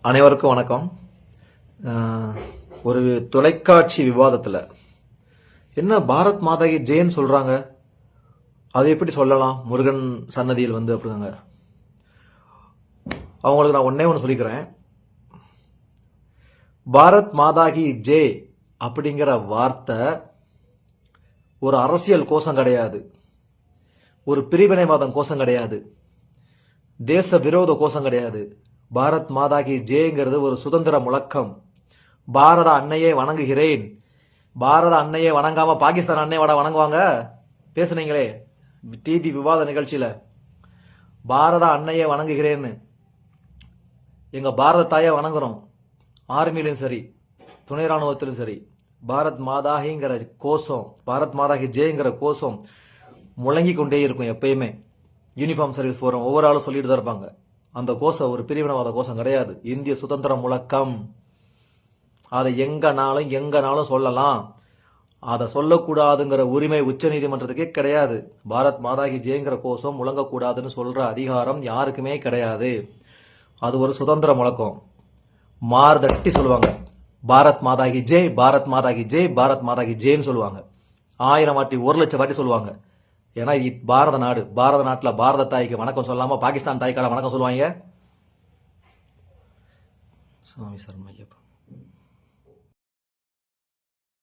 அனைவருக்கும் வணக்கம். ஒரு தொலைக்காட்சி விவாதத்தில் என்ன பாரத் மாதா கி ஜெயன்னு சொல்றாங்க, அது எப்படி சொல்லலாம் முருகன் சன்னதியில் அப்படிதாங்க. அவங்களுக்கு நான் ஒன்னே ஒன்று சொல்லிக்கிறேன். பாரத் மாதா கி ஜெய் அப்படிங்கிற வார்த்தை ஒரு அரசியல் கோஷம் கிடையாது, ஒரு பிரிவினைவாதம் கோஷம் கிடையாது, தேச விரோத கோஷம் கிடையாது. பாரத் மாதா கி ஜெயங்கிறது ஒரு சுதந்திர முழக்கம். பாரத அன்னையே வணங்குகிறேன். பாரத அன்னையே வணங்காம பாகிஸ்தான் அன்னையை வணங்குவாங்க? பேசுனீங்களே டிவி விவாத நிகழ்ச்சியில, பாரத அன்னையே வணங்குகிறேன்னு. எங்க பாரத தாயை வணங்குறோம். ஆர்மியிலும் சரி, துணை ராணுவத்திலும் சரி, பாரத் மாதாகிங்கிற கோஷம், பாரத் மாதாகி ஜெயங்கிற கோஷம் முழங்கி கொண்டே இருக்கும். எப்பயுமே யூனிஃபார்ம் சர்வீஸ் போறோம், ஒவ்வொரு ஆளும் சொல்லிட்டு தான் இருப்பாங்க. அந்த கோஷம் ஒரு பிரிவினவாத கோஷம் கிடையாது, இந்திய சுதந்திர முழக்கம். அதை எங்கனாலும் சொல்லலாம். அதை சொல்லக்கூடாதுங்கிற உரிமை உச்ச நீதிமன்றத்துக்கே கிடையாது. பாரத் மாதாகி ஜெயங்கிற கோஷம் முழங்கக்கூடாதுன்னு சொல்ற அதிகாரம் யாருக்குமே கிடையாது. அது ஒரு சுதந்திர முழக்கம். மார்தட்டி சொல்லுவாங்க, பாரத் மாதாகி ஜெய், பாரத் மாதாகி ஜெய், பாரத் மாதாகி ஜெய்ன்னு சொல்லுவாங்க. 1000 வாட்டி 1,00,000 வாட்டி சொல்லுவாங்க. ஏன்னா பாரத நாடு, பாரத நாட்டில் பாரத தாய்க்கு வணக்கம் சொல்லாம பாகிஸ்தான் தாய்க்கான வணக்கம் சொல்லுவாங்க. சுவாமி சரணம் ஐயப்பா.